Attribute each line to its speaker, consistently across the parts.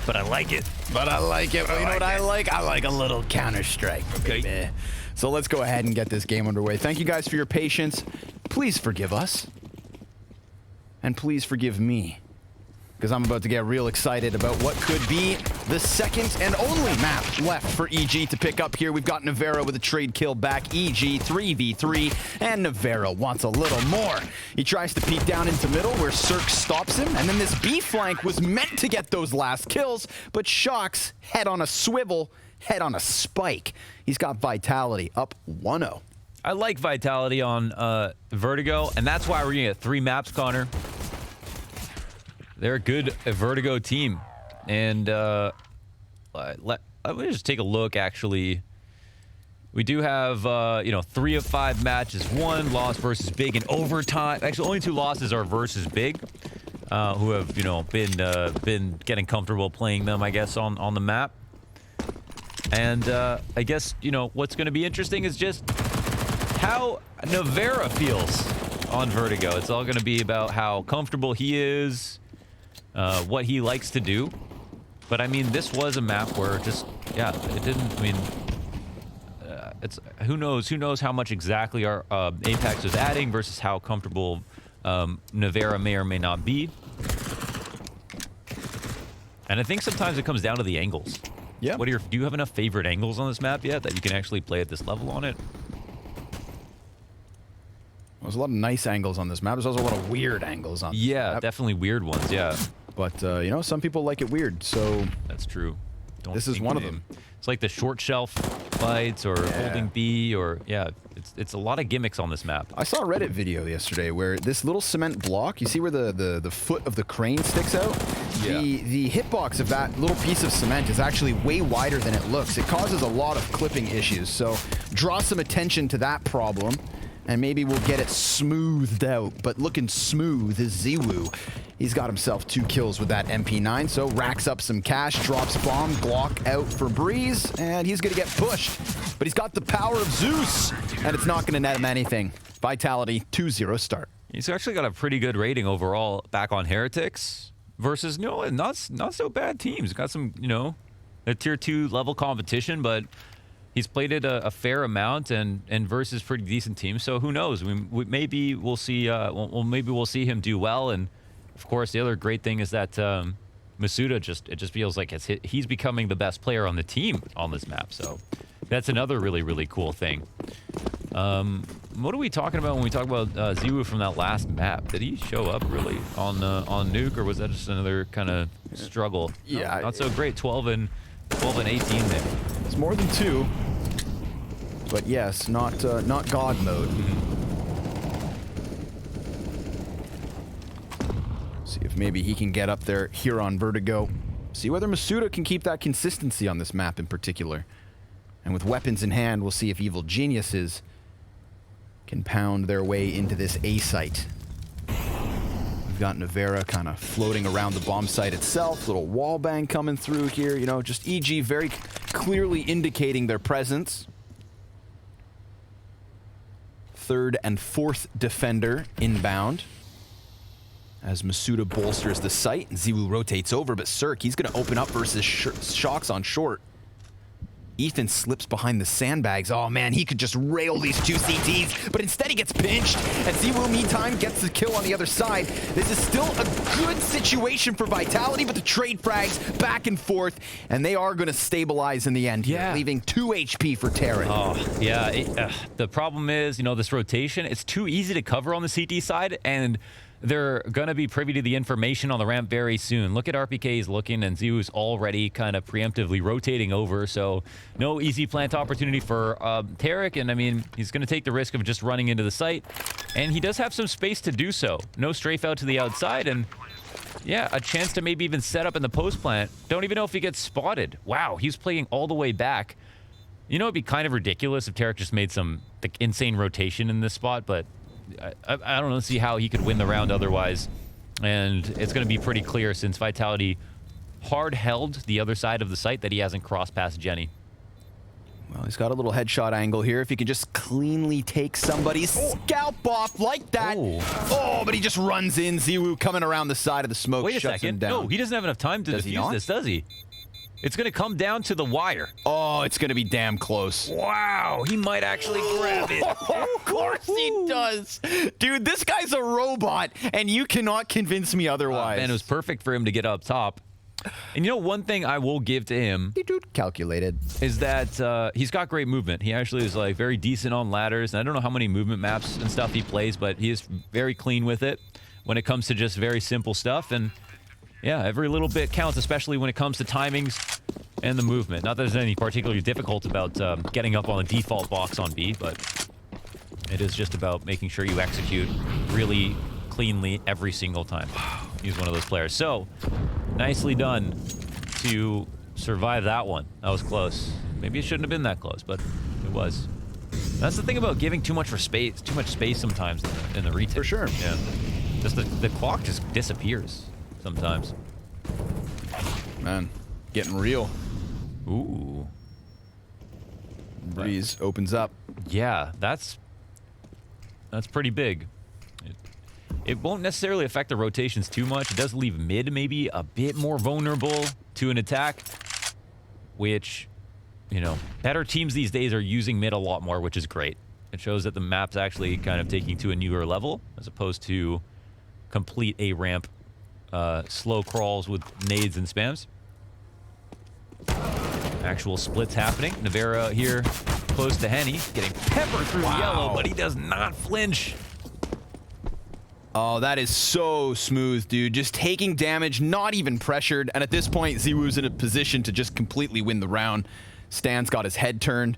Speaker 1: but I like it.
Speaker 2: But I like it. You know what I like? I like a little Counter-Strike.
Speaker 1: Okay.
Speaker 2: Baby. So let's go ahead and get this game underway. Thank you guys for your patience. Please forgive us. And please forgive me. Because I'm about to get real excited about what could be the second and only map left for EG to pick up here. We've got Navarro with a trade kill back. EG 3v3, and Navarro wants a little more. He tries to peek down into middle where Cirque stops him, and then this B flank was meant to get those last kills, but Shox, head on a swivel, head on a spike. He's got Vitality up 1-0.
Speaker 1: I like Vitality on Vertigo, and that's why we're going to get 3 maps, Connor. They're a good Vertigo team. And let me just take a look, actually. We do have, 3 of 5 matches. 1 loss versus Big in overtime. Actually, only 2 losses are versus Big, who have, been getting comfortable playing them, I guess, on the map. And I guess, what's going to be interesting is just how Navarro feels on Vertigo. It's all going to be about how comfortable he is, what he likes to do. But I mean, this was a map where just, yeah, it didn't, I mean, it's, who knows how much exactly our Apex was adding versus how comfortable Navarro may or may not be. And I think sometimes it comes down to the angles.
Speaker 2: Yeah.
Speaker 1: Do you have enough favorite angles on this map yet that you can actually play at this level on it?
Speaker 2: There's a lot of nice angles on this map. There's also a lot of weird angles on this map.
Speaker 1: Definitely weird ones, yeah.
Speaker 2: But, some people like it weird, so...
Speaker 1: That's true.
Speaker 2: This is one of them.
Speaker 1: It's like the short shelf fights or holding B or, it's a lot of gimmicks on this map.
Speaker 2: I saw a Reddit video yesterday where this little cement block, you see where the foot of the crane sticks out?
Speaker 1: Yeah.
Speaker 2: The hitbox of that little piece of cement is actually way wider than it looks. It causes a lot of clipping issues, so draw some attention to that problem, and maybe we'll get it smoothed out. But looking smooth is Ziwu. He's got himself 2 kills with that MP9, so racks up some cash, drops bomb, Glock out for Breeze, and he's going to get pushed. But he's got the power of Zeus, and it's not going to net him anything. Vitality, 2-0 start.
Speaker 1: He's actually got a pretty good rating overall back on Heretics versus, not so bad teams. Got some, a tier 2 level competition, but he's played it a fair amount and versus pretty decent teams. So who knows? Maybe we'll see. Maybe we'll see him do well. And of course, the other great thing is that Masuda it just feels like he's becoming the best player on the team on this map. So that's another really, really cool thing. What are we talking about when we talk about Ziwu from that last map? Did he show up really on Nuke, or was that just another kind of struggle?
Speaker 2: Yeah,
Speaker 1: not so great. 12 and 18 there.
Speaker 2: It's more than 2, but yes, not God mode. See if maybe he can get up there here on Vertigo. See whether Masuda can keep that consistency on this map in particular. And with weapons in hand, we'll see if evil geniuses can pound their way into this A site. We've got Navarra kind of floating around the bomb site itself. Little wall bang coming through here. Just EG very clearly indicating their presence. 3rd and 4th defender inbound. As Masuda bolsters the site, and Ziwu rotates over, but Cirque, he's going to open up versus Shox on short. Ethan slips behind the sandbags. Oh man, he could just rail these 2 CTs, but instead he gets pinched, and Ziwu, meantime, gets the kill on the other side. This is still a good situation for Vitality, but the trade frags back and forth, and they are going to stabilize in the end here, leaving 2 HP for Terran.
Speaker 1: Oh, yeah. The problem is, this rotation, it's too easy to cover on the CT side, and they're going to be privy to the information on the ramp very soon. Look at RPK's looking, and Ziwu's already kind of preemptively rotating over, so no easy plant opportunity for Tarek, and I mean, he's going to take the risk of just running into the site, and he does have some space to do so. No strafe out to the outside, and yeah, a chance to maybe even set up in the post plant. Don't even know if he gets spotted. Wow, he's playing all the way back. It'd be kind of ridiculous if Tarek just made some insane rotation in this spot, but I don't see how he could win the round otherwise. And it's going to be pretty clear since Vitality hard held the other side of the site that he hasn't crossed past Jenny.
Speaker 2: Well, he's got a little headshot angle here. If he can just cleanly take somebody's scalp off like that. Oh, but he just runs in. Ziwu coming around the side of the smoke.
Speaker 1: Wait a
Speaker 2: shuts him
Speaker 1: second.
Speaker 2: down.
Speaker 1: No, he doesn't have enough time to defuse this, does he? It's going to come down to the wire.
Speaker 2: Oh, it's going to be damn close.
Speaker 1: Wow, he might actually grab it.
Speaker 2: Of course he does. Dude, this guy's a robot, and you cannot convince me otherwise.
Speaker 1: Man, it was perfect for him to get up top. And you know, one thing I will give to him
Speaker 2: calculated
Speaker 1: is that he's got great movement. He actually is like very decent on ladders. And I don't know how many movement maps and stuff he plays, but he is very clean with it when it comes to just very simple stuff. And yeah, every little bit counts, especially when it comes to timings and the movement. Not that there's anything particularly difficult about getting up on the default box on B, but it is just about making sure you execute really cleanly every single time. He's one of those players. So, nicely done to survive that one. That was close. Maybe it shouldn't have been that close, but it was. That's the thing about giving too much space sometimes in the retake.
Speaker 2: For sure.
Speaker 1: Yeah. Just the clock just disappears sometimes.
Speaker 2: Man, getting real.
Speaker 1: Ooh.
Speaker 2: Breeze opens up.
Speaker 1: Yeah, that's pretty big. It won't necessarily affect the rotations too much. It does leave mid maybe a bit more vulnerable to an attack, which, you know, better teams these days are using mid a lot more, which is great. It shows that the map's actually kind of taking to a newer level as opposed to complete A ramp slow crawls with nades and spams. Actual splits happening. Navera here close to Henny, getting peppered through yellow, but he does not flinch.
Speaker 2: Oh, that is so smooth, dude. Just taking damage, not even pressured. And at this point, Ziwu's in a position to just completely win the round. Stan's got his head turned.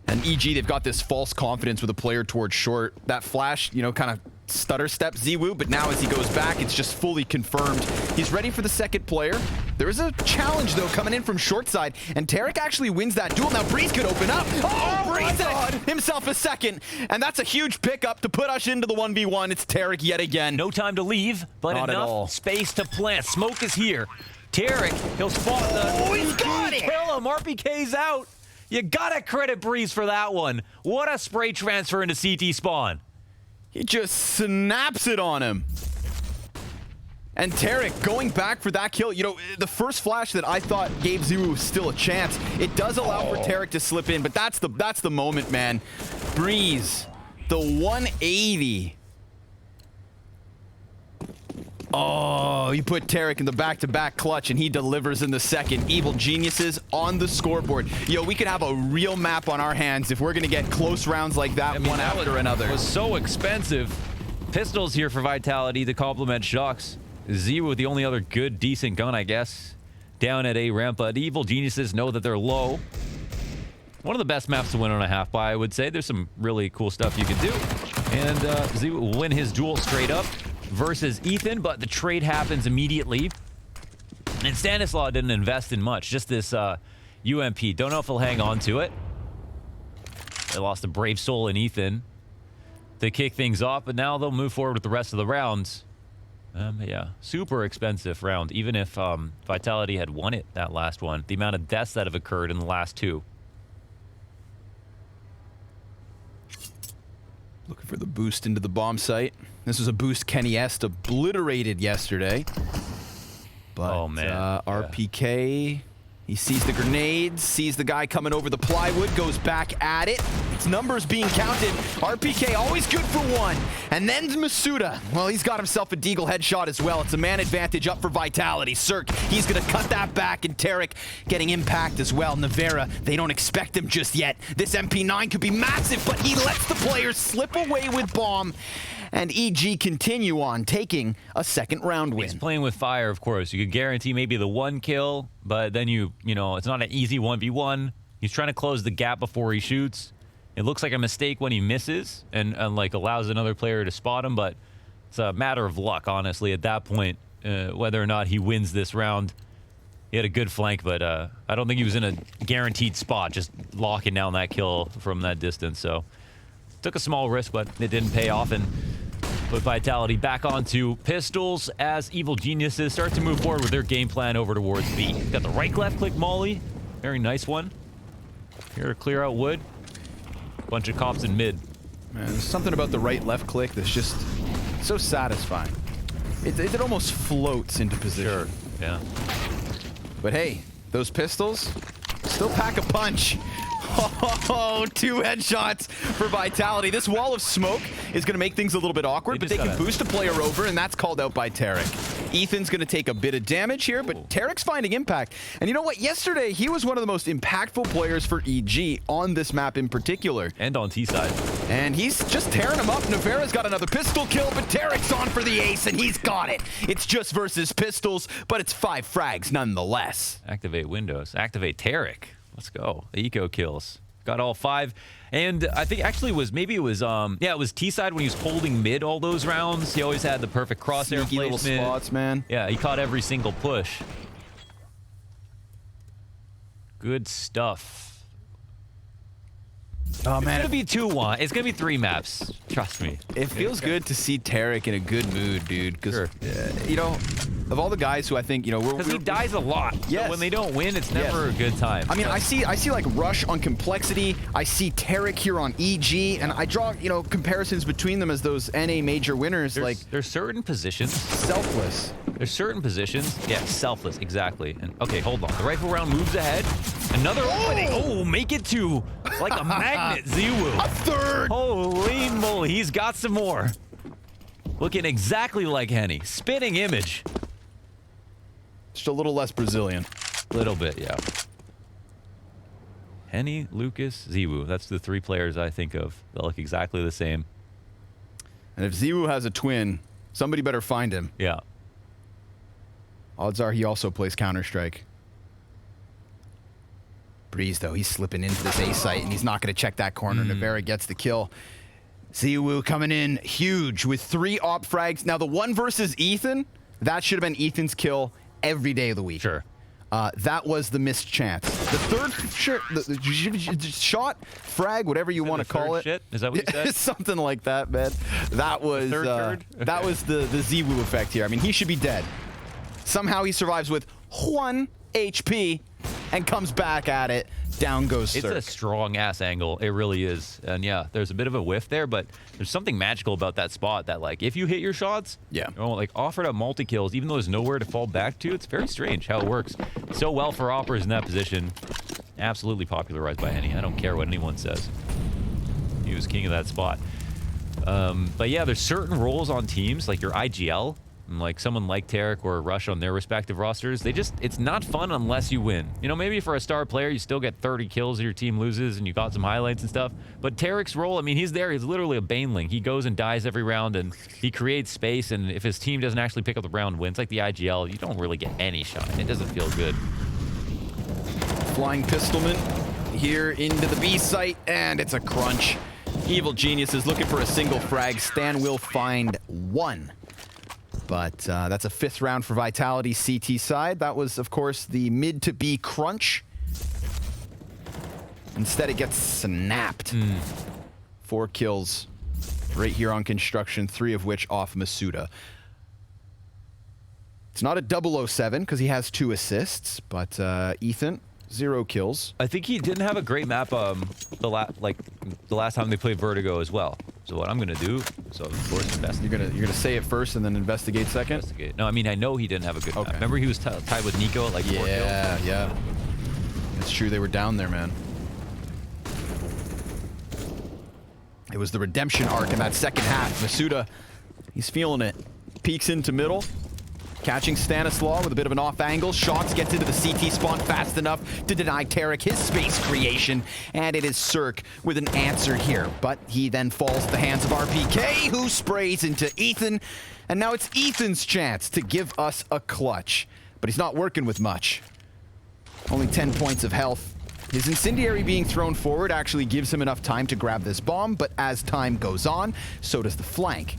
Speaker 2: And EG, they've got this false confidence with a player towards short. That flash, you know, kind of stutter step Ziwu, but now as he goes back, it's just fully confirmed. He's ready for the second player. There is a challenge, though, coming in from short side, and Tarek actually wins that duel. Now Breeze could open up. Oh, Breeze got himself a second, and that's a huge pickup to put us into the 1v1. It's Tarek yet again.
Speaker 1: No time to leave, but
Speaker 2: Not at all.
Speaker 1: enough space to plant. Smoke is here. Tarek, he'll spot the...
Speaker 2: Oh, he's got it!
Speaker 1: Kill him. RPK's out. You gotta credit Breeze for that one. What a spray transfer into CT spawn.
Speaker 2: He just snaps it on him. And Tarek going back for that kill. You know, the first flash that I thought gave Ziwu still a chance. It does allow for Tarek to slip in, but that's the moment, man. Breeze, the 180. Oh, you put Tarek in the back-to-back clutch, and he delivers in the second. Evil Geniuses on the scoreboard. Yo, we could have a real map on our hands if we're going to get close rounds like that, one after another.
Speaker 1: It was so expensive. Pistols here for Vitality to complement Shocks. Z with the only other good, decent gun, I guess, down at A ramp. But Evil Geniuses know that they're low. One of the best maps to win on a half by, I would say. There's some really cool stuff you can do. And Z will win his duel straight up versus Ethan, but the trade happens immediately. And Stanislaw didn't invest in much, just this UMP. Don't know if he'll hang on to it. They lost a brave soul in Ethan to kick things off, but now they'll move forward with the rest of the rounds. Yeah, super expensive round, even if Vitality had won it, that last one. The amount of deaths that have occurred in the last two.
Speaker 2: Looking for the boost into the bomb site. This was a boost Kenny Est obliterated yesterday. But
Speaker 1: oh, man.
Speaker 2: RPK, he sees the grenades, sees the guy coming over the plywood, goes back at it. It's numbers being counted. RPK always good for one. And then Masuda. Well, he's got himself a Deagle headshot as well. It's a man advantage up for Vitality. Cirque, he's going to cut that back, and Tarek getting impact as well. Navera, they don't expect him just yet. This MP9 could be massive, but he lets the players slip away with bomb. And EG continue on, taking a second round win.
Speaker 1: He's playing with fire, of course. You could guarantee maybe the one kill, but then you know, it's not an easy 1v1. He's trying to close the gap before he shoots. It looks like a mistake when he misses and like allows another player to spot him, but it's a matter of luck, honestly, at that point, whether or not he wins this round. He had a good flank, but I don't think he was in a guaranteed spot, just locking down that kill from that distance. So took a small risk, but it didn't pay off, and put Vitality back onto pistols as Evil Geniuses start to move forward with their game plan over towards B. Got the right left click molly. Very nice one. Here to clear out wood. Bunch of cops in mid.
Speaker 2: Man, there's something about the right-left click that's just so satisfying. It almost floats into position.
Speaker 1: Sure. Yeah.
Speaker 2: But hey, those pistols still pack a punch. Oh, 2 headshots for Vitality. This wall of smoke is going to make things a little bit awkward, but they can boost a player over, and that's called out by Tarek. Ethan's going to take a bit of damage here, but Tarek's finding impact. And you know what? Yesterday, he was one of the most impactful players for EG on this map in particular.
Speaker 1: And on T side.
Speaker 2: And he's just tearing him up. Navera's got another pistol kill, but Tarek's on for the ace, and he's got it. It's just versus pistols, but it's 5 frags nonetheless.
Speaker 1: Activate windows. Activate Tarek. Let's go. The eco kills. Got all 5. And I think actually it was it was T side when he was holding mid all those rounds. He always had the perfect crosshair
Speaker 2: Sneaky
Speaker 1: placement.
Speaker 2: little spots, man.
Speaker 1: Yeah, he caught every single push. Good stuff.
Speaker 2: Oh,
Speaker 1: It's
Speaker 2: man.
Speaker 1: gonna be 2-1. It's gonna be 3 maps. Trust me.
Speaker 2: It feels good to see Tarek in a good mood, dude. Because, you know, of all the guys who I think, you know,
Speaker 1: Because he dies a lot.
Speaker 2: Yes.
Speaker 1: So when they don't win, it's never a good time.
Speaker 2: I mean, I see like Rush on Complexity. I see Tarek here on EG, and I draw, you know, comparisons between them as those NA major winners.
Speaker 1: There's certain positions.
Speaker 2: Selfless.
Speaker 1: There's certain positions. Yeah, selfless, exactly. And okay, hold on. The rifle round moves ahead. Another opening. Oh, make it to like a magnet, Ziwu.
Speaker 2: A third.
Speaker 1: Holy moly, he's got some more. Looking exactly like Henny. Spitting image.
Speaker 2: Just a little less Brazilian.
Speaker 1: Little bit, yeah. Henny, Lucas, Ziwu. That's the 3 players I think of. They look exactly the same.
Speaker 2: And if Ziwu has a twin, somebody better find him.
Speaker 1: Yeah.
Speaker 2: Odds are he also plays Counter-Strike. Breeze, though, he's slipping into this A site, and he's not going to check that corner. Navera gets the kill. Ziwu coming in huge with 3 op frags. Now, the one versus Ethan, that should have been Ethan's kill every day of the week.
Speaker 1: Sure.
Speaker 2: That was the missed chance. The third shot, frag, whatever you want to call it.
Speaker 1: Shit? Is that what you said?
Speaker 2: Something like that, man. That was
Speaker 1: third?
Speaker 2: that was the Ziwu effect here. I mean, he should be dead. Somehow he survives with 1 HP and comes back at it. Down goes
Speaker 1: It's
Speaker 2: Cirque.
Speaker 1: a strong ass angle. It really is. And yeah, there's a bit of a whiff there, but there's something magical about that spot that, like, if you hit your shots,
Speaker 2: Yeah.
Speaker 1: you know, like, offered up multi kills, even though there's nowhere to fall back to. It's very strange how it works. So well for Oppers in that position. Absolutely popularized by Henny. I don't care what anyone says. He was king of that spot. But yeah, there's certain roles on teams, like your IGL, and like someone like Tarek or Rush on their respective rosters. It's not fun unless you win. You know, maybe for a star player, you still get 30 kills and your team loses and you got some highlights and stuff. But Tarek's role, I mean, he's there. He's literally a baneling. He goes and dies every round and he creates space. And if his team doesn't actually pick up the round wins, like the IGL, you don't really get any shine. It doesn't feel good.
Speaker 2: Flying Pistolman here into the B site, and it's a crunch. Evil Genius is looking for a single frag. Stan will find 1. But that's a 5th round for Vitality CT side. That was, of course, the mid to B crunch. Instead, it gets snapped. 4 kills right here on Construction, 3 of which off Masuda. It's not a 007 because he has 2 assists, but Ethan, 0 kills.
Speaker 1: I think he didn't have a great map the last time they played Vertigo as well. So what I'm gonna do, so of course investigate.
Speaker 2: You're gonna say it first and then investigate second.
Speaker 1: Investigate. No, I mean I know he didn't have a good map.
Speaker 2: Okay.
Speaker 1: Remember he was tied with Nico at like 4 kills.
Speaker 2: Yeah. It's true, they were down there, man. It was the redemption arc in that second half. Masuda, he's feeling it. Peeks into middle. Catching Stanislaw with a bit of an off angle. Shots gets into the CT spawn fast enough to deny Tarek his space creation. And it is Cirque with an answer here. But he then falls to the hands of RPK, who sprays into Ethan. And now it's Ethan's chance to give us a clutch. But he's not working with much. Only 10 points of health. His incendiary being thrown forward actually gives him enough time to grab this bomb. But as time goes on, so does the flank.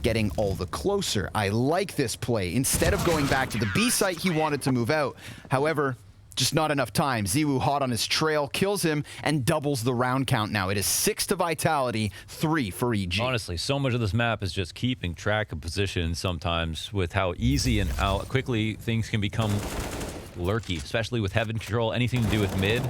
Speaker 2: Getting all the closer. I like this play. Instead of going back to the B site, he wanted to move out. However, just not enough time. Ziwu hot on his trail, kills him, and doubles the round count now. It is 6 to Vitality, 3 for EG.
Speaker 1: Honestly, so much of this map is just keeping track of positions sometimes with how easy and how quickly things can become lurky, especially with heaven control, anything to do with mid.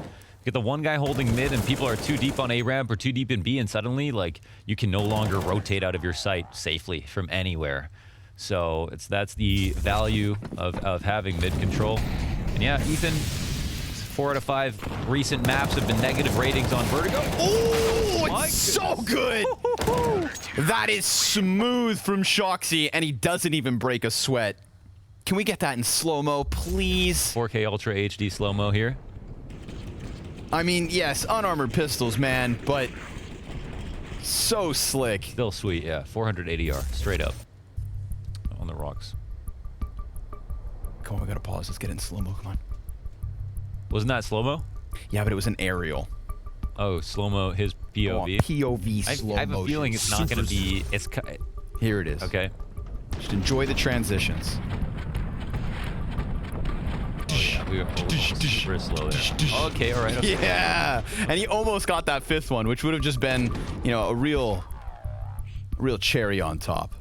Speaker 1: Get the one guy holding mid and people are too deep on A ramp or too deep in B, and suddenly like you can no longer rotate out of your sight safely from anywhere. So that's the value of having mid control. And yeah, Ethan, 4 out of 5 recent maps have been negative ratings on Vertigo.
Speaker 2: Oh, it's so good. That is smooth from Shoxy, and he doesn't even break a sweat. Can we get that in slow-mo, please?
Speaker 1: 4K Ultra HD slow-mo here.
Speaker 2: I mean, yes, unarmored pistols, man, but so slick.
Speaker 1: Still sweet, yeah. 400 ADR, straight up. On the rocks.
Speaker 2: Come on, we gotta pause. Let's get in slow-mo, come on.
Speaker 1: Wasn't that slow-mo?
Speaker 2: Yeah, but it was an aerial.
Speaker 1: Oh, slow-mo, his POV.
Speaker 2: POV slow-mo.
Speaker 1: I have a feeling it's not going to be...
Speaker 2: Here it is.
Speaker 1: Okay.
Speaker 2: Just enjoy the transitions.
Speaker 1: Oh, yeah, we were super slow there. Okay, all right. Okay.
Speaker 2: Yeah, and he almost got that 5th one, which would have just been, you know, a real cherry on top.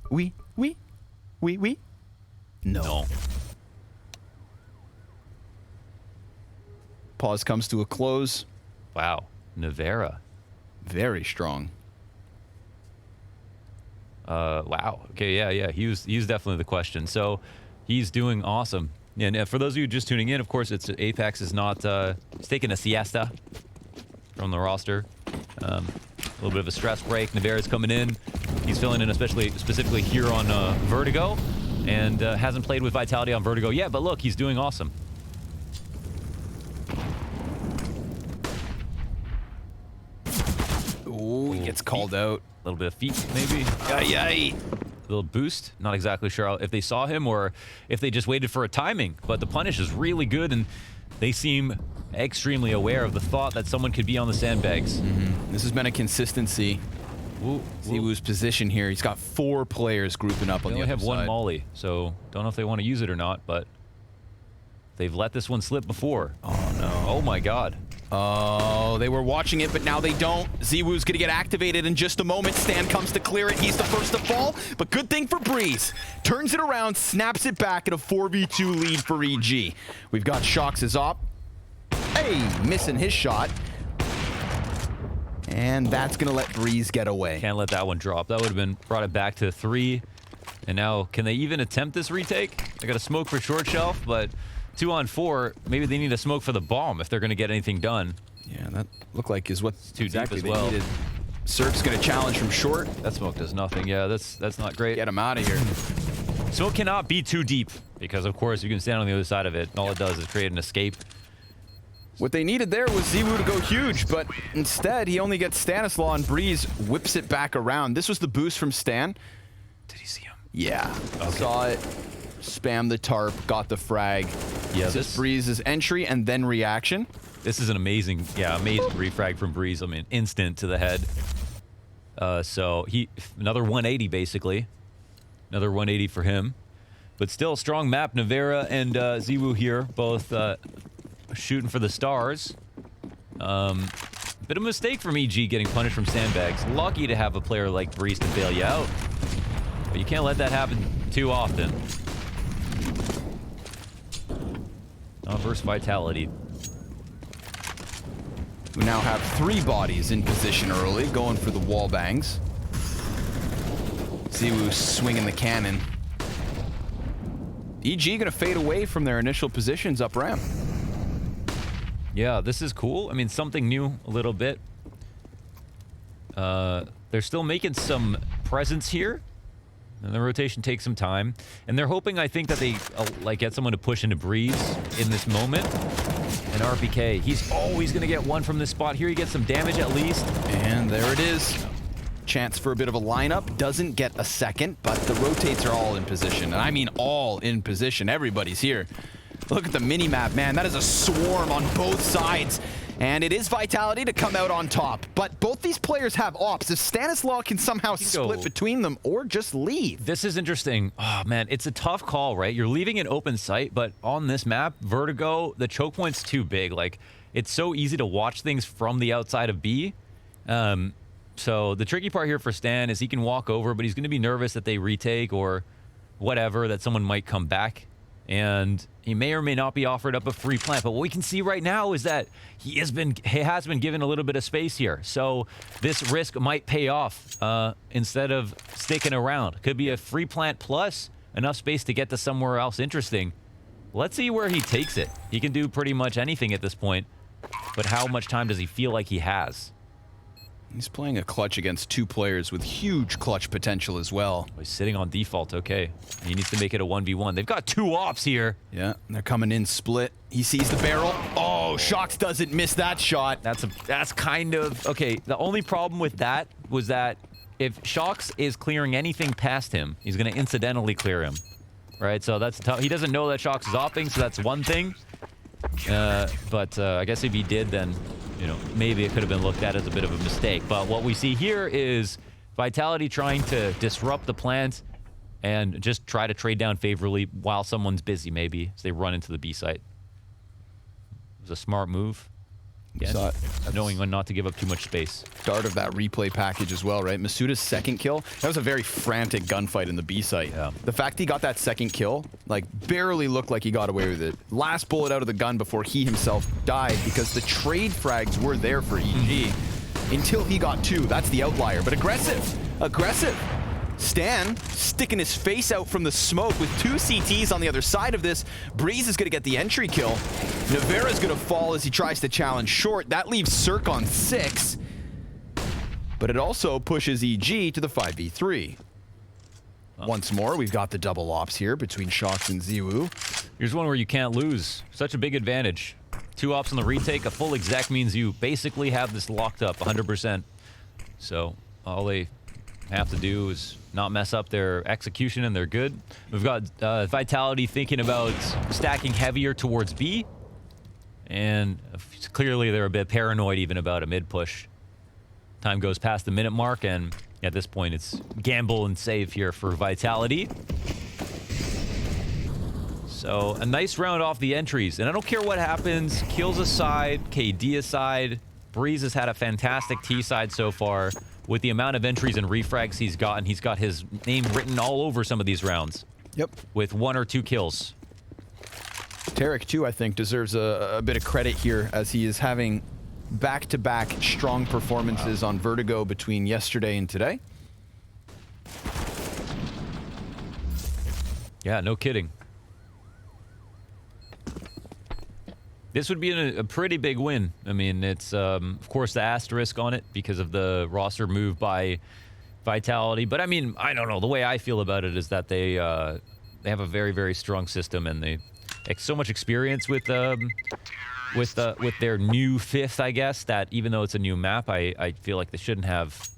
Speaker 2: We. No. Pause comes to a close.
Speaker 1: Wow, Nevera.
Speaker 2: Very strong.
Speaker 1: Wow. Okay, yeah. He was definitely the question. So he's doing awesome. And for those of you just tuning in, of course, it's Apex is not he's taking a siesta from the roster. A little bit of a stress break. Nevera's coming in. He's filling in, specifically here on Vertigo, and hasn't played with Vitality on Vertigo yet. But look, he's doing awesome.
Speaker 2: Ooh, he gets called out.
Speaker 1: A little bit of feet, maybe.
Speaker 2: Yay!
Speaker 1: A little boost. Not exactly sure if they saw him or if they just waited for a timing. But the punish is really good, and they seem extremely aware of the thought that someone could be on the sandbags.
Speaker 2: This has been a consistency. Ziwoo's position here. He's got 4 players grouping up on the other side.
Speaker 1: They only have one molly, so don't know if they want to use it or not, but they've let this one slip before.
Speaker 2: Oh, no.
Speaker 1: Oh, my God.
Speaker 2: Oh, they were watching it, but now they don't. Ziwoo's going to get activated in just a moment. Stan comes to clear it. He's the first to fall, but good thing for Breeze. Turns it around, snaps it back at a 4v2 lead for EG. We've got Shox as op. Hey, missing his shot. And that's going to let Breeze get away.
Speaker 1: Can't let that one drop. That would have been brought it back to 3. And now, can they even attempt this retake? They got a smoke for short shelf, but 2 on 4, maybe they need a smoke for the bomb if they're going to get anything done.
Speaker 2: Yeah, that looked like is what's
Speaker 1: too
Speaker 2: exactly
Speaker 1: deep as well.
Speaker 2: Needed. Surf's going to challenge from short.
Speaker 1: That smoke does nothing. Yeah, that's not great.
Speaker 2: Get him out of here.
Speaker 1: Smoke cannot be too deep because, of course, you can stand on the other side of it. And all it does is create an escape.
Speaker 2: What they needed there was Ziwoo to go huge, but instead he only gets Stanislaw, and Breeze whips it back around. This was the boost from Stan.
Speaker 1: Did he see him?
Speaker 2: Yeah.
Speaker 1: Okay.
Speaker 2: Saw it. Spammed the tarp, got the frag.
Speaker 1: Yeah,
Speaker 2: this is Breeze's entry and then reaction.
Speaker 1: This is an amazing refrag from Breeze. I mean, instant to the head. So another 180 basically. Another 180 for him. But still strong map. Nevera and Ziwoo here, both shooting for the stars. Bit of a mistake from EG getting punished from sandbags. Lucky to have a player like Breeze to bail you out. But you can't let that happen too often. Not versus Vitality.
Speaker 2: We now have 3 bodies in position early, going for the wall bangs. Ziwoo swinging the cannon. EG gonna fade away from their initial positions up ramp.
Speaker 1: Yeah, this is cool. I mean, something new a little bit. They're still making some presence here. And the rotation takes some time. And they're hoping, I think, that they like get someone to push into Breeze in this moment. And RPK, he's always going to get one from this spot. Here he gets some damage at least.
Speaker 2: And there it is. Chance for a bit of a lineup. Doesn't get a second, but the rotates are all in position. And I mean all in position. Everybody's here. Look at the mini-map, man. That is a swarm on both sides. And it is Vitality to come out on top. But both these players have ops. If Stanislaw can somehow split between them or just leave.
Speaker 1: This is interesting. Oh, man, it's a tough call, right? You're leaving an open site, but on this map, Vertigo, the choke point's too big. Like, it's so easy to watch things from the outside of B. So the tricky part here for Stan is he can walk over, but he's going to be nervous that they retake or whatever, that someone might come back. And He may or may not be offered up a free plant, but what we can see right now is that he has been given a little bit of space here. So this risk might pay off instead of sticking around. Could be a free plant plus enough space to get to somewhere else interesting. Let's see where he takes it. He can do pretty much anything at this point, but how much time does he feel like he has?
Speaker 2: He's playing a clutch against 2 players with huge clutch potential as well.
Speaker 1: He's sitting on default, okay. He needs to make it a 1v1. They've got 2 ops here.
Speaker 2: Yeah, they're coming in split. He sees the barrel. Oh, Shox doesn't miss that shot.
Speaker 1: That's kind of... Okay, the only problem with that was that if Shox is clearing anything past him, he's going to incidentally clear him. Right, so that's tough. He doesn't know that Shox is offing, so that's one thing. But I guess if he did, then... you know, maybe it could have been looked at as a bit of a mistake. But what we see here is Vitality trying to disrupt the plant and just try to trade down favorably while someone's busy, maybe, as they run into the B site. It was a smart move. Again, knowing when not to give up too much space.
Speaker 2: Start of that replay package as well, right? Masuda's second kill, that was a very frantic gunfight in the B site. Yeah. The fact he got that second kill, like, barely looked like he got away with it. Last bullet out of the gun before he himself died, because the trade frags were there for EG. Until he got 2, that's the outlier. But aggressive, aggressive. Stan sticking his face out from the smoke with 2 CTs on the other side of this. Breeze is going to get the entry kill. Navera's going to fall as he tries to challenge short. That leaves Cirque on 6. But it also pushes EG to the 5v3. Once more, we've got the double ops here between Shox and Ziwu.
Speaker 1: Here's one where you can't lose. Such a big advantage. 2 ops on the retake. A full exec means you basically have this locked up 100%. So all they have to do is not mess up their execution and they're good. We've got Vitality thinking about stacking heavier towards B. And clearly they're a bit paranoid even about a mid push. Time goes past the minute mark and at this point it's gamble and save here for Vitality. So a nice round off the entries. And I don't care what happens, kills aside, KD aside, Breeze has had a fantastic T side so far. With the amount of entries and refrags he's gotten, he's got his name written all over some of these rounds.
Speaker 2: Yep.
Speaker 1: With 1 or 2 kills.
Speaker 2: Tarek, too, I think, deserves a bit of credit here as he is having back-to-back strong performances on Vertigo between yesterday and today.
Speaker 1: Yeah, no kidding. This would be a pretty big win. I mean, it's, of course, the asterisk on it because of the roster move by Vitality. But, I mean, I don't know. The way I feel about it is that they have a very, very strong system, and they have so much experience with their new 5th, I guess, that even though it's a new map, I feel like they shouldn't have...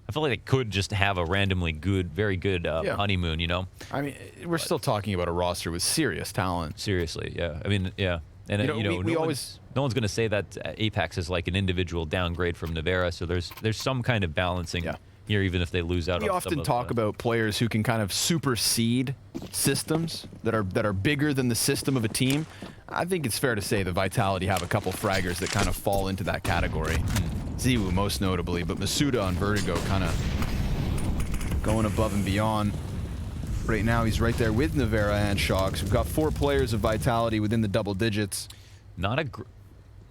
Speaker 1: I feel like they could just have a randomly good, very good honeymoon, you know?
Speaker 2: I mean, we're still talking about a roster with serious talent.
Speaker 1: Seriously, yeah. I mean, yeah. And no one's going to say that Apex is like an individual downgrade from Navera, so there's some kind of balancing here, even if they lose out.
Speaker 2: We often talk about players who can kind of supersede systems that are bigger than the system of a team. I think it's fair to say that Vitality have a couple fraggers that kind of fall into that category. Ziwu most notably, but Masuda on Vertigo kind of going above and beyond. Right now, he's right there with Navera and Shox. We've got 4 players of Vitality within the double digits.
Speaker 1: Not a...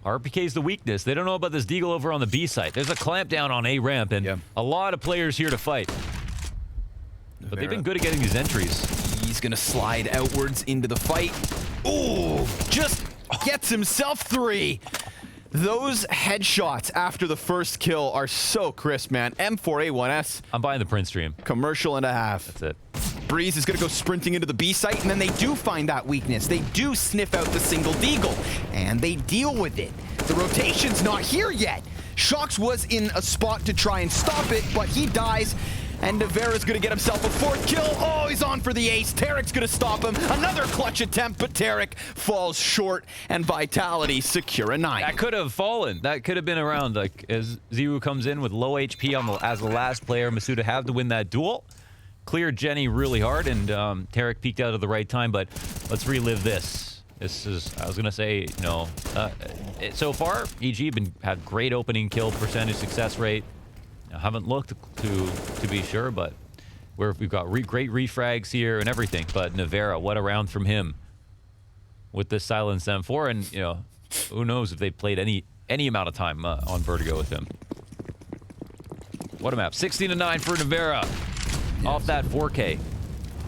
Speaker 1: RPK's the weakness. They don't know about this Deagle over on the B site. There's a clamp down on A ramp, and a lot of players here to fight. Navera. But they've been good at getting these entries.
Speaker 2: He's going to slide outwards into the fight. Ooh, just gets himself 3. Those headshots after the first kill are so crisp, man. M4A1S.
Speaker 1: I'm buying the print stream.
Speaker 2: Commercial and a half.
Speaker 1: That's it.
Speaker 2: Breeze is going to go sprinting into the B site, and then they do find that weakness. They do sniff out the single deagle, and they deal with it. The rotation's not here yet. Shox was in a spot to try and stop it, but he dies, and Navera's going to get himself a 4th kill. Oh, he's on for the ace. Tarek's going to stop him. Another clutch attempt, but Tarek falls short, and Vitality secure a 9.
Speaker 1: That could have fallen. That could have been around. Like, as Ziwu comes in with low HP as the last player, Masuda have to win that duel. Cleared Jenny really hard, and Tarek peeked out at the right time, but let's relive this. This is, I was going to say, you know, so far, EG had great opening kill percentage success rate. I haven't looked to be sure, but we've got great refrags here and everything. But Navera, what a round from him. with this silenced M4, and you know, who knows if they played any amount of time on Vertigo with him. What a map. 16-9 for Nevera off that 4K.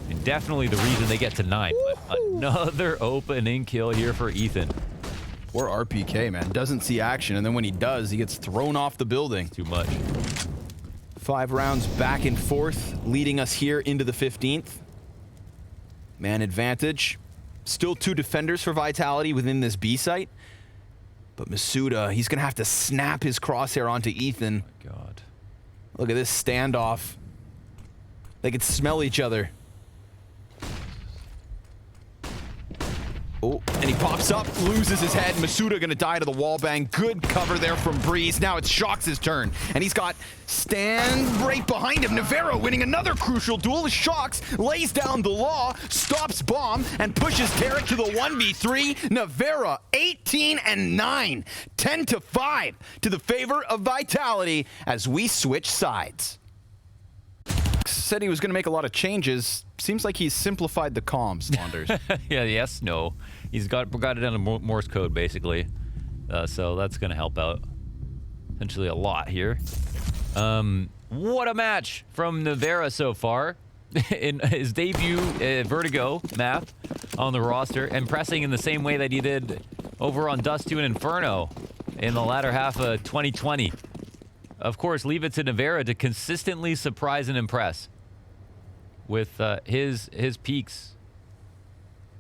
Speaker 1: And definitely the reason they get to 9. But another opening kill here for Ethan.
Speaker 2: Poor RPK, man. Doesn't see action, and then when he does, he gets thrown off the building.
Speaker 1: Too much.
Speaker 2: 5 rounds back and forth, leading us here into the 15th. Man advantage. Still 2 defenders for Vitality within this B site. But Masuda, he's going to have to snap his crosshair onto Ethan.
Speaker 1: Oh my God.
Speaker 2: Look at this standoff. They could smell each other. Oh, and he pops up, loses his head. Masuda gonna die to the wall bang. Good cover there from Breeze. Now it's Shox' turn. And he's got Stan right behind him. Nevera winning another crucial duel as Shox lays down the law, stops bomb, and pushes Tarek to the 1v3. Nevera 18-9. 10-5 to the favor of Vitality as we switch sides. Said he was going to make a lot of changes. Seems like he's simplified the comms, Saunders.
Speaker 1: Yeah, yes, no. He's got it down to Morse code, basically. So that's going to help out essentially a lot here. What a match from Nevera so far. In his debut Vertigo map on the roster, and pressing in the same way that he did over on Dust 2 and Inferno in the latter half of 2020. Of course, leave it to Nevera to consistently surprise and impress with his peaks.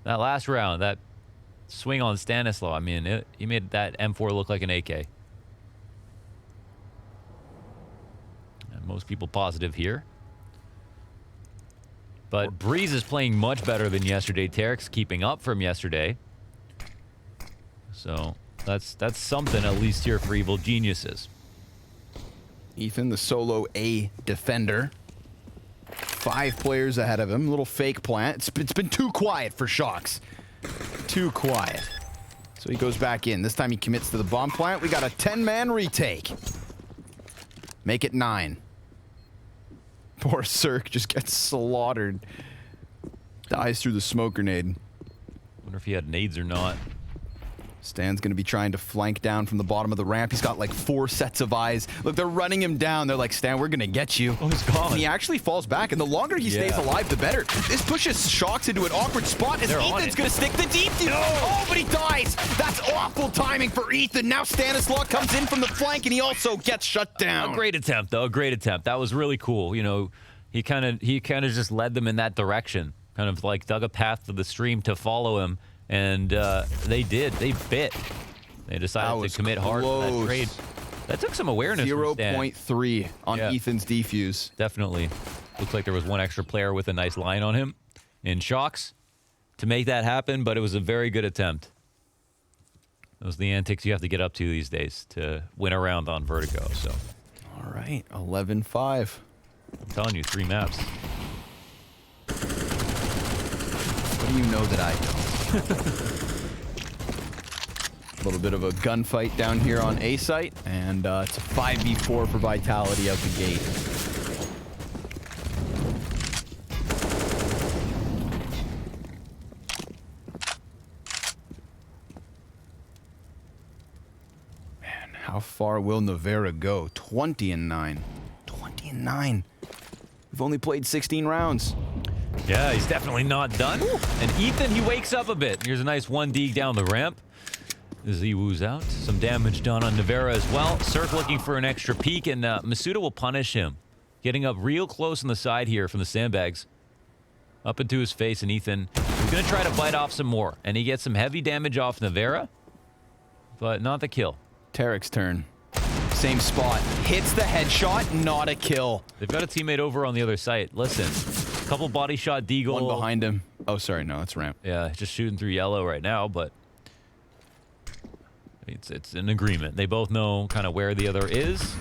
Speaker 1: That last round, that swing on Stanislaw, I mean, he made that M4 look like an AK. And most people positive here. But Breeze is playing much better than yesterday. Tarek's keeping up from yesterday. So that's something, at least here for Evil Geniuses.
Speaker 2: Ethan, the solo A defender. 5 players ahead of him. Little fake plant. It's been too quiet for Shox. Too quiet. So he goes back in. This time he commits to the bomb plant. We got a 10-man retake. Make it 9. Poor Cirque just gets slaughtered. Dies through the smoke grenade.
Speaker 1: Wonder if he had nades or not.
Speaker 2: Stan's going to be trying to flank down from the bottom of the ramp. He's got like 4 sets of eyes. Look, they're running him down. They're like, Stan, we're going to get you.
Speaker 1: Oh, he's gone.
Speaker 2: And he actually falls back, and the longer he stays alive, the better. This pushes Shox into an awkward spot as Ethan's going to stick the deep deal. No. Oh, but he dies. That's awful timing for Ethan. Now Stanislaw comes in from the flank, and he also gets shut down.
Speaker 1: A great attempt, though. A great attempt. That was really cool. You know, he kind of just led them in that direction. Kind of like dug a path to the stream to follow him, and they did. They bit. They decided to commit hard to that trade. That took some awareness.
Speaker 2: 0.3 on Ethan's defuse.
Speaker 1: Definitely. Looks like there was one extra player with a nice line on him in Shox to make that happen, but it was a very good attempt. Those are the antics you have to get up to these days to win a round on Vertigo. So,
Speaker 2: all right, 11-5.
Speaker 1: I'm telling you, 3 maps.
Speaker 2: What do you know that I don't? A little bit of a gunfight down here on A site, and it's a 5v4 for Vitality out the gate. Man, how far will Nevera go? 20-9. 20-9. We've only played 16 rounds.
Speaker 1: Yeah, he's definitely not done. Ooh. And Ethan, he wakes up a bit. Here's a nice 1D down the ramp. As he woos out. Some damage done on Nevera as well. Cirque looking for an extra peek, and Masuda will punish him. Getting up real close on the side here from the sandbags. Up into his face, and Ethan is going to try to bite off some more. And he gets some heavy damage off Nevera, but not the kill.
Speaker 2: Tarek's turn. Same spot. Hits the headshot, not a kill.
Speaker 1: They've got a teammate over on the other side. Listen, a couple body shot Deagle.
Speaker 2: One behind him. Oh, sorry, no, that's ramp.
Speaker 1: Yeah, just shooting through yellow right now, but it's an agreement. They both know kind of where the other is.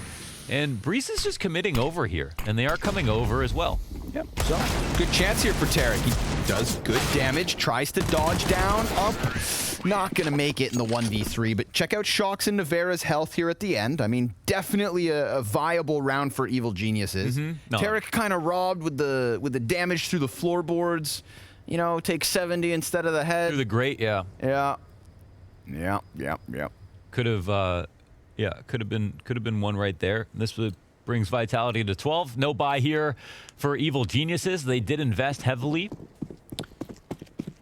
Speaker 1: And Breeze is just committing over here. And they are coming over as well.
Speaker 2: Yep. So, good chance here for Tarek. He does good damage. Tries to dodge down. Up. Not going to make it in the 1v3. But check out Shox and Nevera's health here at the end. I mean, definitely a viable round for Evil Geniuses. No. Tarek kind of robbed with the damage through the floorboards. you know, take 70 instead of the head.
Speaker 1: Through the grate, yeah.
Speaker 2: Yeah.
Speaker 1: Could have, could have been one right there. This brings Vitality to 12. No buy here for Evil Geniuses. They did invest heavily.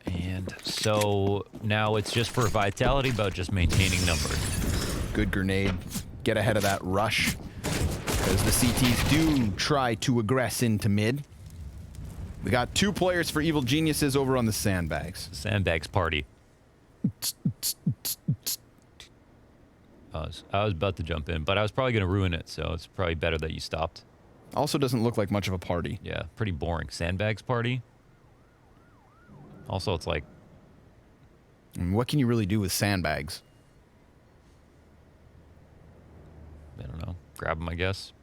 Speaker 1: And so now it's just for Vitality about just maintaining numbers.
Speaker 2: Good grenade. Get ahead of that rush. Because the CTs do try to aggress into mid. We got 2 players for Evil Geniuses over on the sandbags.
Speaker 1: Sandbags party. I was about to jump in, but I was probably going to ruin it, so it's probably better that you stopped.
Speaker 2: Also doesn't look like much of a party.
Speaker 1: Yeah, pretty boring. Sandbags party. Also, it's like...
Speaker 2: And what can you really do with sandbags?
Speaker 1: I don't know. Grab them, I guess.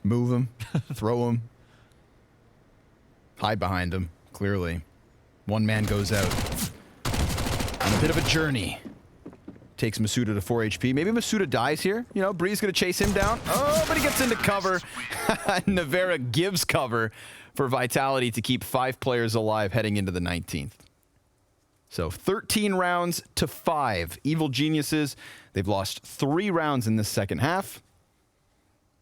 Speaker 2: Move them. Throw them. Hide behind them, clearly. One man goes out. On a bit of a journey. Takes Masuda to 4 HP. Maybe Masuda dies here. You know, Bree's going to chase him down. Oh, but he gets into cover. Navera gives cover for Vitality to keep 5 players alive heading into the 19th. So 13 rounds to 5. Evil Geniuses, they've lost 3 rounds in this second half.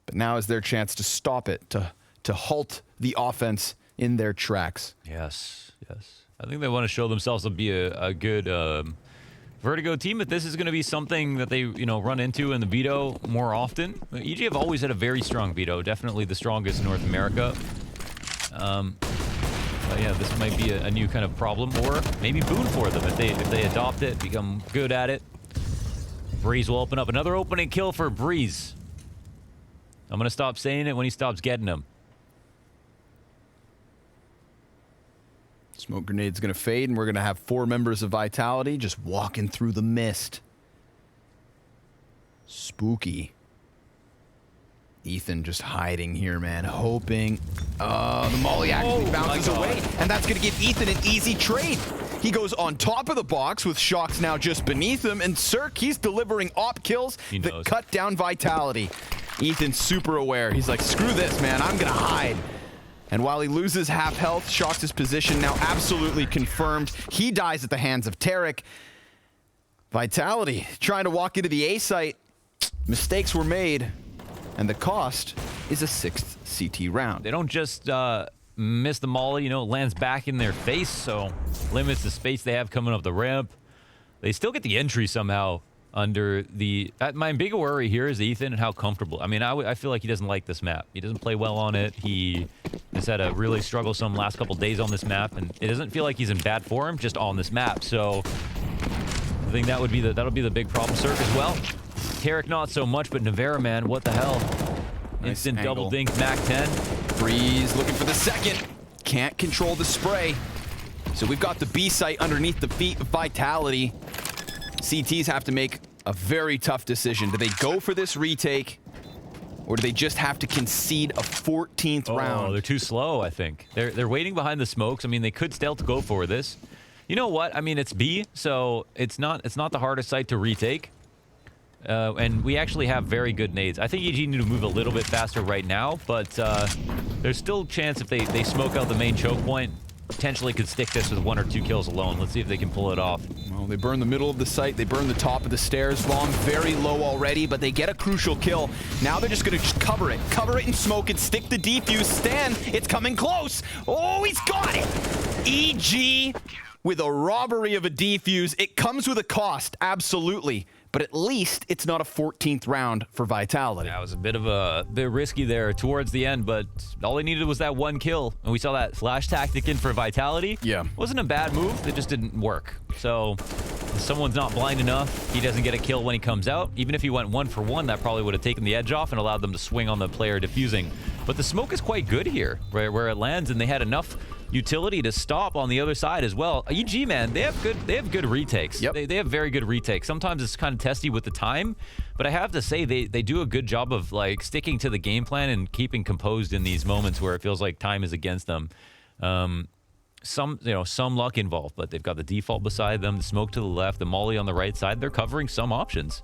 Speaker 2: But now is their chance to stop it, to halt the offense in their tracks.
Speaker 1: Yes, yes. I think they want to show themselves to be a good Vertigo team. If this is going to be something that they, you know, run into in the veto more often. EG have always had a very strong veto, definitely the strongest in North America. But yeah, this might be a new kind of problem, or maybe boon for them if they adopt it, become good at it. Breeze will open up. Another opening kill for Breeze. I'm going to stop saying it when he stops getting them.
Speaker 2: Smoke grenade's going to fade, and we're going to have 4 members of Vitality just walking through the mist. Spooky. Ethan just hiding here, man, hoping. The molly actually bounces away, and that's going to give Ethan an easy trade. He goes on top of the box with Shocks now just beneath him, and Cirque, he's delivering op kills that cut down Vitality. Ethan's super aware. He's like, screw this, man, I'm going to hide. And while he loses half health, Shocks' position now absolutely confirmed. He dies at the hands of Tarek. Vitality trying to walk into the A site. Mistakes were made, and the cost is a 6th CT round.
Speaker 1: They don't just miss the molly, you know, it lands back in their face, so limits the space they have coming up the ramp. They still get the entry somehow under the... my big worry here is Ethan and how comfortable. I mean, I feel like he doesn't like this map. He doesn't play well on it. He has had a really strugglesome last couple days on this map, and it doesn't feel like he's in bad form just on this map. So I think that'll be the big problem. Cirque as well. Tarek not so much, but Navera, man, what the hell?
Speaker 2: Nice
Speaker 1: Instant
Speaker 2: angle.
Speaker 1: double dink, Mac 10.
Speaker 2: Breeze looking for the second. Can't control the spray. So we've got the B site underneath the feet of Vitality. CTs have to make a very tough decision. Do they go for this retake, or do they just have to concede a 14th round?
Speaker 1: Oh, they're too slow, I think. They're waiting behind the smokes. I mean, they could stealth go for this. You know what? I mean, it's B, so it's not the hardest site to retake. And we actually have very good nades. I think EG need to move a little bit faster right now, but there's still a chance if they smoke out the main choke point, potentially could stick this with 1 or 2 kills alone. Let's see if they can pull it off.
Speaker 2: Well, they burn the middle of the site. They burn the top of the stairs. Bomb very low already, but they get a crucial kill. Now they're just going to cover it. Cover it and smoke it. Stick the defuse. Stan, it's coming close. Oh, he's got it. EG with a robbery of a defuse. It comes with a cost, absolutely. But at least it's not a 14th round for Vitality.
Speaker 1: That was a bit risky there towards the end, but all they needed was that 1 kill. And we saw that flash tactic in for Vitality.
Speaker 2: Yeah.
Speaker 1: Wasn't a bad move, it just didn't work. So if someone's not blind enough, he doesn't get a kill when he comes out. Even if he went 1 for 1, that probably would have taken the edge off and allowed them to swing on the player diffusing. But the smoke is quite good here, where it lands, and they had enough utility to stop on the other side as well. EG, man, they have good retakes.
Speaker 2: Yep.
Speaker 1: They have very good retakes. Sometimes it's kind of testy with the time, but I have to say they do a good job of like sticking to the game plan and keeping composed in these moments where it feels like time is against them. Some luck involved, but they've got the default beside them, the smoke to the left, the molly on the right side. They're covering some options.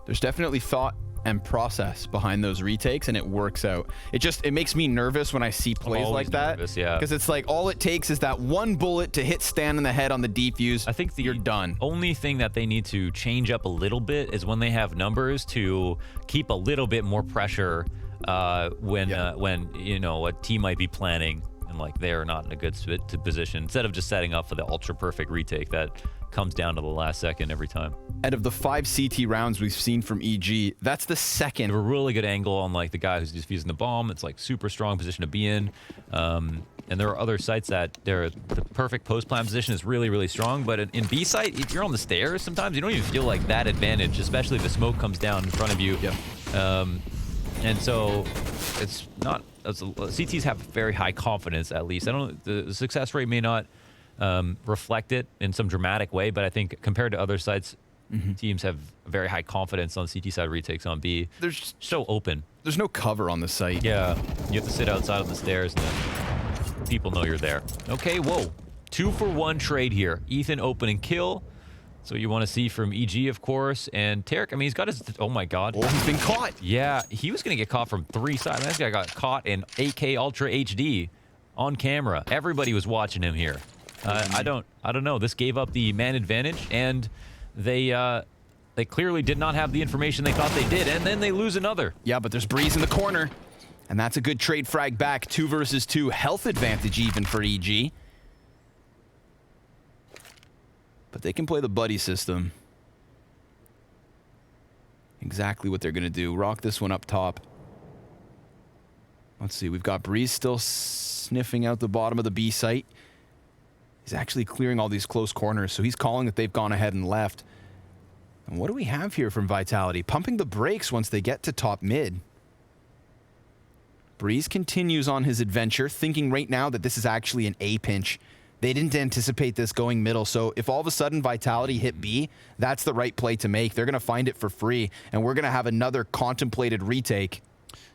Speaker 2: There's definitely thought and process behind those retakes, and it works out. It makes me nervous when I see plays like that.
Speaker 1: Yeah.
Speaker 2: Because it's like all it takes is that one bullet to hit Stan in the head on the defuse.
Speaker 1: I think
Speaker 2: you're done.
Speaker 1: Only thing that they need to change up a little bit is when they have numbers to keep a little bit more pressure when a team might be planning and like they're not in a good position, instead of just setting up for the ultra perfect retake that comes down to the last second every time.
Speaker 2: Out of the 5 CT rounds we've seen from EG, that's the second.
Speaker 1: They have a really good angle on like the guy who's defusing the bomb. It's like super strong position to be in. And there are other sites that the perfect post-plan position is really, really strong. But in B site, if you're on the stairs, sometimes you don't even feel like that advantage, especially if the smoke comes down in front of you.
Speaker 2: Yeah.
Speaker 1: And so it's not, CTs have very high confidence, at least. The success rate may not reflect it in some dramatic way, but I think compared to other sites, teams have very high confidence on CT side retakes on B.
Speaker 2: There's
Speaker 1: so open.
Speaker 2: There's no cover on the site.
Speaker 1: Yeah, you have to sit outside on the stairs and then people know you're there. Okay, whoa. 2-for-1 trade here. Ethan opening kill. So you want to see from EG, of course, and Tarek, I mean, he's got his, oh my God.
Speaker 2: Oh, he's been caught.
Speaker 1: Yeah, he was going to get caught from 3 sides. This guy got caught in 8K Ultra HD on camera. Everybody was watching him here. I don't know. This gave up the man advantage, and they clearly did not have the information they thought they did, and then they lose another.
Speaker 2: Yeah, but there's Breeze in the corner, and that's a good trade frag back. 2 versus 2 health advantage even for EG. But they can play the buddy system. Exactly what they're going to do. Rock this one up top. Let's see. We've got Breeze still sniffing out the bottom of the B site. He's actually clearing all these close corners, so he's calling that they've gone ahead and left. And what do we have here from Vitality? Pumping the brakes once they get to top mid. Breeze continues on his adventure, thinking right now that this is actually an A pinch. They didn't anticipate this going middle, so if all of a sudden Vitality hit B, that's the right play to make. They're going to find it for free, and we're going to have another contemplated retake.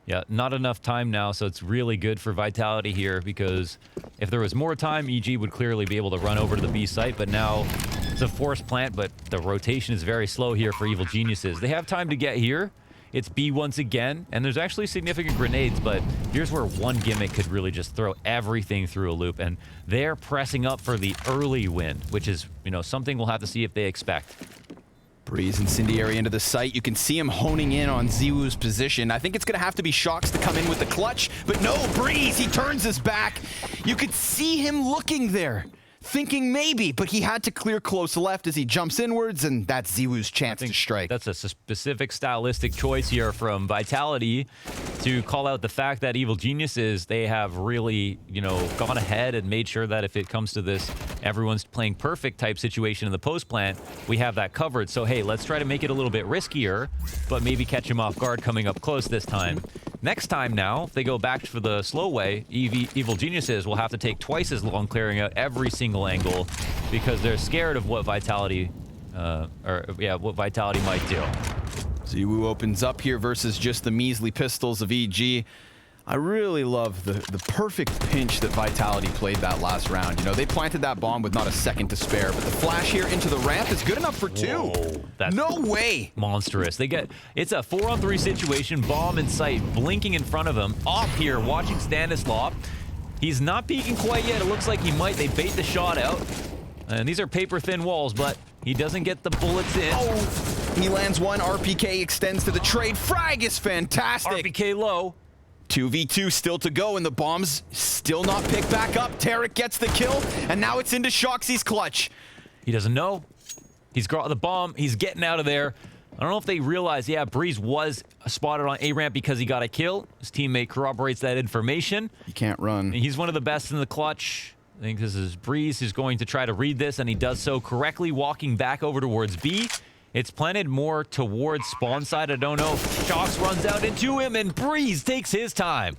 Speaker 1: Yeah, not enough time now, so it's really good for Vitality here, because if there was more time, EG would clearly be able to run over to the B site, but now it's a forced plant, but the rotation is very slow here for Evil Geniuses. They have time to get here. It's B once again, and there's actually significant grenades, but here's where one gimmick could really just throw everything through a loop, and they're pressing up for the early win, which is, something we'll have to see if they expect.
Speaker 2: Breeze incendiary into the site. You can see him honing in on Ziwu's position. I think it's going to have to be Shocks to come in with the clutch, but no, Breeze, he turns his back. You could see him looking there, thinking maybe, but he had to clear close left as he jumps inwards, and that's Ziwu's chance to strike.
Speaker 1: That's a specific stylistic choice here from Vitality to call out the fact that Evil Geniuses, they have really, gone ahead and made sure that if it comes to this, everyone's playing perfect type situation in the post plant, we have that covered. So, hey, let's try to make it a little bit riskier, but maybe catch him off guard coming up close this time. Next time now, if they go back for the slow way, Evil Geniuses will have to take twice as long clearing out every single angle because they're scared of what Vitality, what Vitality might do.
Speaker 2: Ziwu opens up here versus just the measly pistols of EG. I really love the perfect pinch that Vitality played that last round. They planted that bomb with not a second to spare, but the flash here into the ramp is good enough for 2.
Speaker 1: Whoa, that's
Speaker 2: no way.
Speaker 1: Monstrous. It's a 4-on-3 situation, bomb in sight, blinking in front of him. Off here, watching Stanislav. He's not peeking quite yet. It looks like he might. They bait the shot out. And these are paper-thin walls, but he doesn't get the bullets in.
Speaker 2: Oh, he lands one. RPK extends to the trade. Frag is fantastic.
Speaker 1: RPK low.
Speaker 2: 2v2 still to go, and the bombs still not picked back up. Tarek gets the kill, and now it's into Shoxy's clutch.
Speaker 1: He doesn't know. He's got the bomb. He's getting out of there. I don't know if they realize, Breeze was spotted on A-ramp because he got a kill. His teammate corroborates that information.
Speaker 2: You can't run.
Speaker 1: And he's one of the best in the clutch. I think this is Breeze who's going to try to read this, and he does so correctly, walking back over towards B. It's planted more towards spawn side. I don't know. Shocks runs out into him, and Breeze takes his time.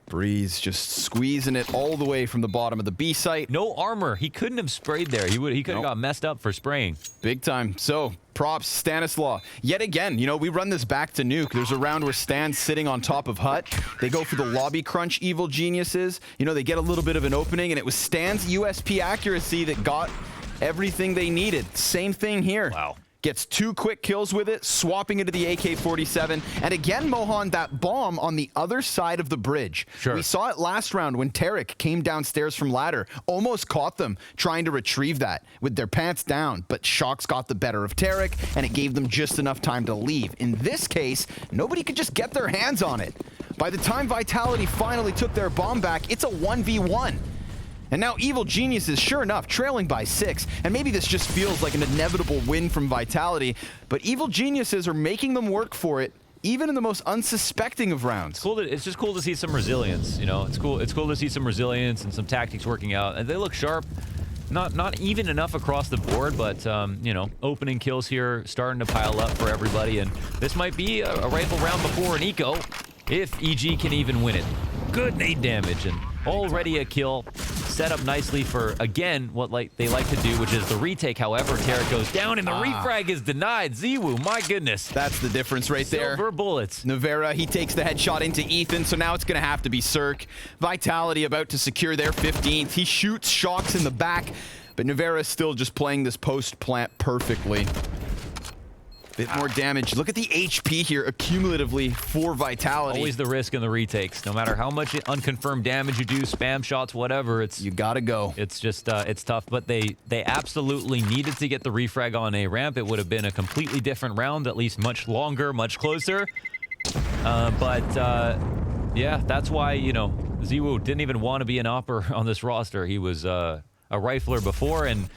Speaker 2: Breeze just squeezing it all the way from the bottom of the B site.
Speaker 1: No armor. He couldn't have sprayed there. He could have got messed up for spraying.
Speaker 2: Big time. So, props, Stanislaw. Yet again, we run this back to Nuke. There's a round where Stan's sitting on top of Hut. They go for the lobby crunch, Evil Geniuses. They get a little bit of an opening, and it was Stan's USP accuracy that got everything they needed. Same thing here.
Speaker 1: Wow.
Speaker 2: Gets 2 quick kills with it, swapping into the AK-47. And again, Mohan, that bomb on the other side of the bridge.
Speaker 1: Sure.
Speaker 2: We saw it last round when Tarek came downstairs from ladder, almost caught them trying to retrieve that with their pants down, but Shox got the better of Tarek, and it gave them just enough time to leave. In this case, nobody could just get their hands on it. By the time Vitality finally took their bomb back, it's a 1v1. And now Evil Geniuses, sure enough, trailing by 6. And maybe this just feels like an inevitable win from Vitality, but Evil Geniuses are making them work for it, even in the most unsuspecting of rounds.
Speaker 1: It's just cool to see some resilience, you know? It's cool to see some resilience and some tactics working out. And they look sharp. Not even enough across the board, but, you know, opening kills here, starting to pile up for everybody. And this might be a rifle round before an eco, if EG can even win it. Good nade damage, and already a kill. Set up nicely for, again, what they like to do, which is the retake. However, Tarek goes down, and the refrag is denied. Ziwu, my goodness.
Speaker 2: That's the difference right there.
Speaker 1: Silver bullets.
Speaker 2: Navera, he takes the headshot into Ethan, so now it's going to have to be Cirque. Vitality about to secure their 15th. He shoots Shox in the back, but Navera is still just playing this post plant perfectly. Bit more damage. Look at the HP here accumulatively for Vitality.
Speaker 1: Always the risk in the retakes. No matter how much unconfirmed damage you do, spam shots, whatever,
Speaker 2: you gotta go.
Speaker 1: It's just, it's tough. But they absolutely needed to get the refrag on a ramp. It would have been a completely different round, at least much longer, much closer. Yeah, that's why, you know, Ziwu didn't even want to be an opper on this roster. He was a rifler before, and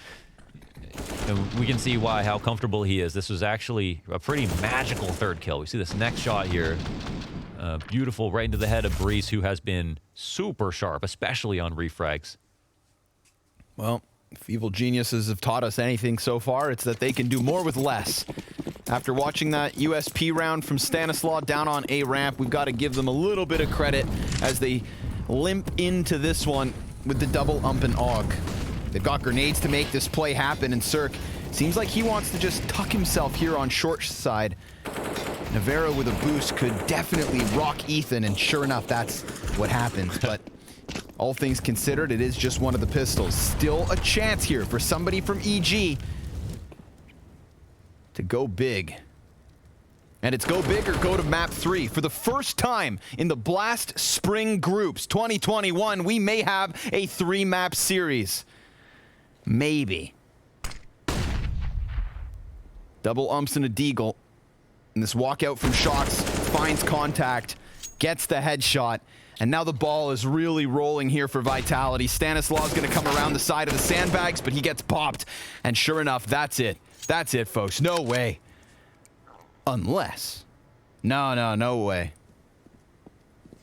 Speaker 1: we can see why, how comfortable he is. This was actually a pretty magical third kill. We see this next shot here. Beautiful, right into the head of Breeze, who has been super sharp, especially on refrags.
Speaker 2: Well, if Evil Geniuses have taught us anything so far, it's that they can do more with less. After watching that USP round from Stanislaw down on A ramp, we've got to give them a little bit of credit as they limp into this one with the double ump and AUG. They've got grenades to make this play happen, and Cirque seems like he wants to just tuck himself here on short side. Navera with a boost could definitely rock Ethan, and sure enough, that's what happens. But all things considered, it is just one of the pistols. Still a chance here for somebody from EG to go big. And it's go big or go to map 3. For the first time in the Blast Spring Groups 2021, we may have a 3-map series. Maybe. Double umps and a deagle. And this walkout from Shox finds contact, gets the headshot, and now the ball is really rolling here for Vitality. Stanislaw's going to come around the side of the sandbags, but he gets popped. And sure enough, that's it. That's it, folks. No way. Unless. No way.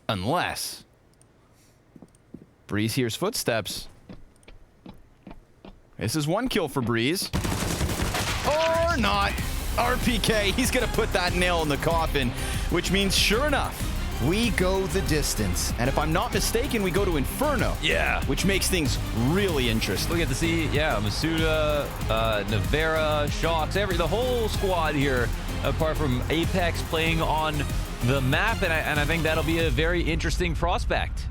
Speaker 2: Unless. Breeze hears footsteps. This is 1 kill for Breeze. Or not. RPK, he's going to put that nail in the coffin, which means, sure enough, we go the distance. And if I'm not mistaken, we go to Inferno.
Speaker 1: Yeah.
Speaker 2: Which makes things really interesting.
Speaker 1: We get to see, yeah, Masuda, Navera, Shox, the whole squad here, apart from Apex playing on the map, and I think that'll be a very interesting prospect.